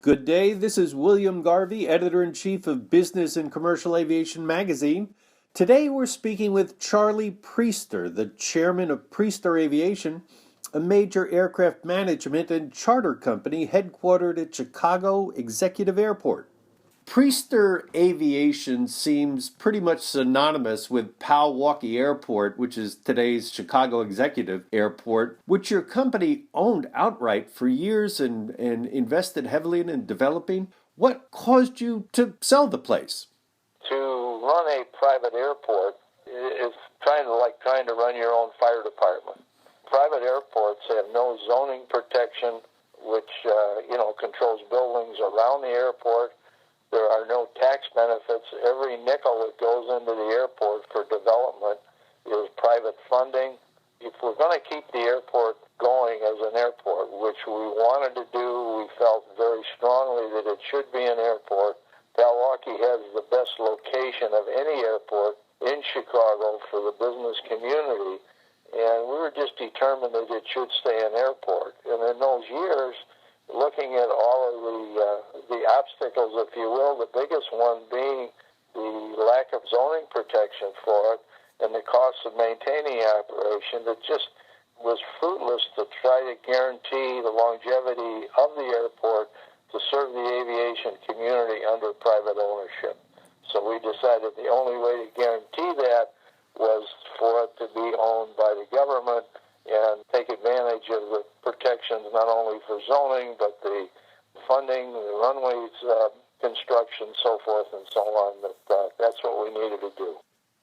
Good day, this is William Garvey, Editor-in-Chief of Business and Commercial Aviation magazine. Today we're speaking with Charlie Priester, the chairman of Priester Aviation, a major aircraft management and charter company headquartered at Chicago Executive Airport. Priester Aviation seems pretty much synonymous with Powell-Walkie Airport, which is today's Chicago Executive Airport, which your company owned outright for years and invested heavily in developing. What caused you to sell the place? To run a private airport is trying to run your own fire department. Private airports have no zoning protection, which controls buildings around the airport. There are no tax benefits. Every nickel that goes into the airport for development is private funding. If we're going to keep the airport going as an airport, which we wanted to do, we felt very strongly that it should be an airport. Powell-Walkie has the best location of any airport in Chicago for the business community, and we were just determined that it should stay an airport. And in those years, looking at all of the obstacles, if you will, the biggest one being the lack of zoning protection for it and the cost of maintaining the operation, it just was fruitless to try to guarantee the longevity of the airport to serve the aviation community under private ownership. So we decided the only way to guarantee that was for it to be owned by the government and take advantage of the protections not only for zoning, but the funding, the runways, construction, so forth and so on. That's what we needed to do.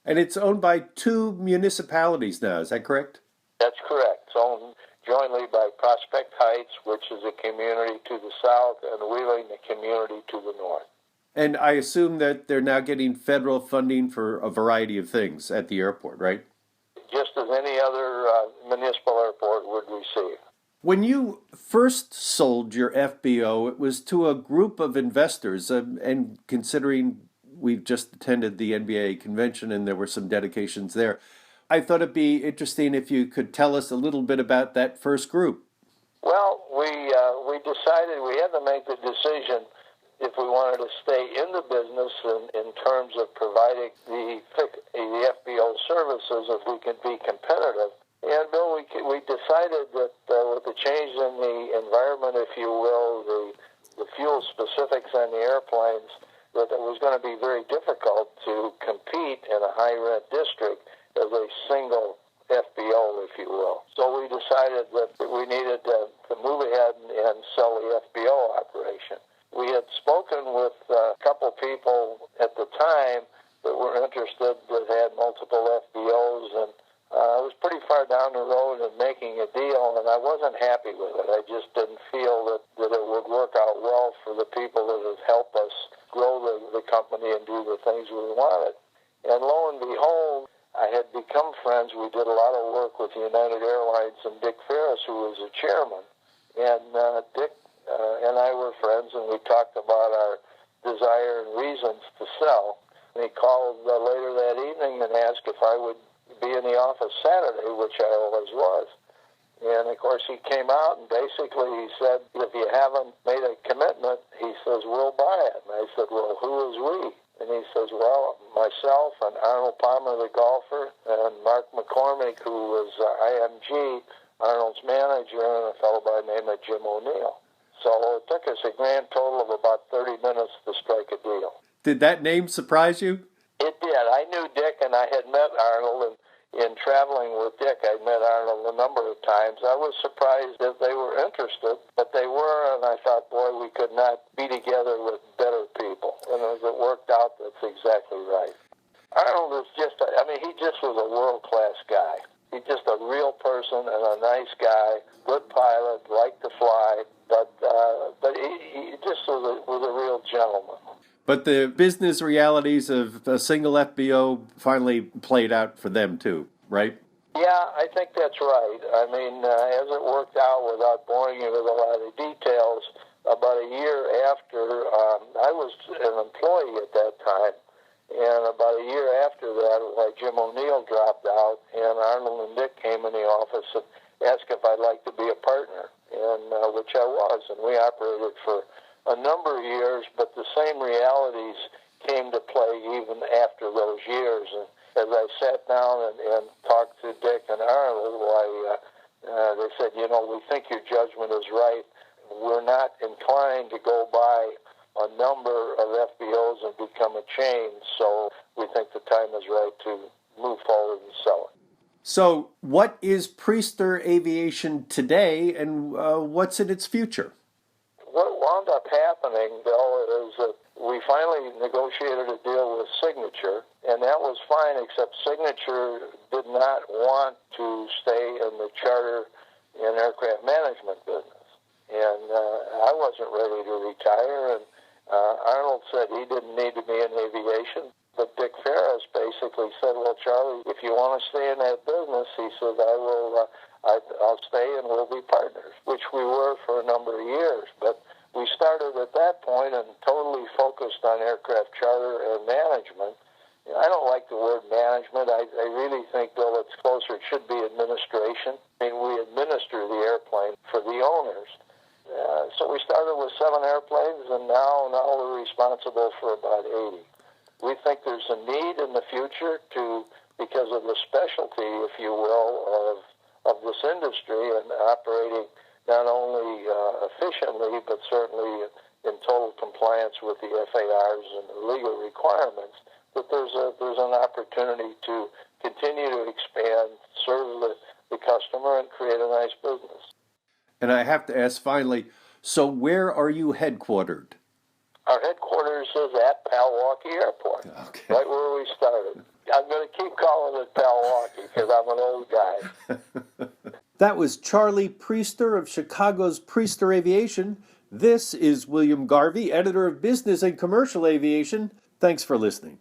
And it's owned by two municipalities now, is that correct? That's correct. It's owned jointly by Prospect Heights, which is a community to the south, and Wheeling, a community to the north. And I assume that they're now getting federal funding for a variety of things at the airport, right? Just as any other municipal airport would receive. When you first sold your FBO, it was to a group of investors, and considering we've just attended the NBA convention and there were some dedications there, I thought it'd be interesting if you could tell us a little bit about that first group. Well, we decided we had to make the decision if we wanted to stay in the business in terms of providing the FBO services, if we could be competitive. And Bill, we decided that with the change in the environment, if you will, the fuel specifics on the airplanes, that it was going to be very difficult to compete in a high-rent district as a single FBO, if you will. So we decided that we needed to move ahead and sell the FBO operation. We had spoken with a couple people at the time that were interested, that had multiple FBOs, and I was pretty far down the road in making a deal, and I wasn't happy with it. I just didn't feel that it would work out well for the people that have helped us grow the company and do the things we wanted. And lo and behold, I had become friends. We did a lot of work with United Airlines and Dick Ferris, who was the chairman. And Dick and I were friends, and we talked about our desire and reasons to sell. And he called later that evening and asked if I would be in the office Saturday, which I always was. And, of course, he came out, and basically he said, if you haven't made a commitment, he says, we'll buy it. And I said, well, who is we? And he says, well, myself and Arnold Palmer, the golfer, and Mark McCormick, who was IMG, Arnold's manager, and a fellow by the name of Jim O'Neill. So it took us a grand total of about 30 minutes to strike a deal. Did that name surprise you? It did. I knew Dick, and I had met Arnold, and in traveling with Dick, I met Arnold a number of times. I was surprised that they were interested, but they were, and I thought, boy, we could not be together with better people. And as it worked out, that's exactly right. Arnold is he just was a world-class guy. He's just a real person and a nice guy, good pilot, liked to fly, but he just was a real gentleman. But the business realities of a single FBO finally played out for them too, right? Yeah, I think that's right. I mean, as it worked out, without boring you with a lot of details, about a year after, I was an employee at that time, and about a year after that, Jim O'Neill dropped out, and Arnold and Dick came in the office and asked if I'd like to be a partner, and which I was, and we operated for a number of years, but the same realities came to play even after those years. And as I sat down and talked to Dick and Arnold, they said, we think your judgment is right. We're not inclined to go by a number of FBOs and become a chain, so we think the time is right to move forward and sell it. So what is Priester Aviation today, and what's in its future? What wound up happening, Bill, is that we finally negotiated a deal with Signature, and that was fine, except Signature did not want to stay in the charter and aircraft management business. And I wasn't ready to retire, and Arnold said he didn't need to be in aviation. But Dick Ferris basically said, well, Charlie, if you want to stay in that business, he said, I'll stay and we'll be partners, which we were for a number of years. But we started at that point and totally focused on aircraft charter and management. I don't like the word management. I really think, Bill, it's closer. It should be administration. I mean, we administer the airplane for the owners. So we started with 7 airplanes, and now we're responsible for about 80. We think there's a need in the future because of the specialty, if you will, of this industry and operating not only efficiently, but certainly in total compliance with the FARs and the legal requirements, that there's an opportunity to continue to expand, serve the customer, and create a nice business. And I have to ask finally, so where are you headquartered? Our headquarters is at Palwaukee Airport, Okay. right where we started. I'm going to keep calling it Palwaukee because I'm an old guy. That was Charlie Priester of Chicago's Priester Aviation. This is William Garvey, editor of Business and Commercial Aviation. Thanks for listening.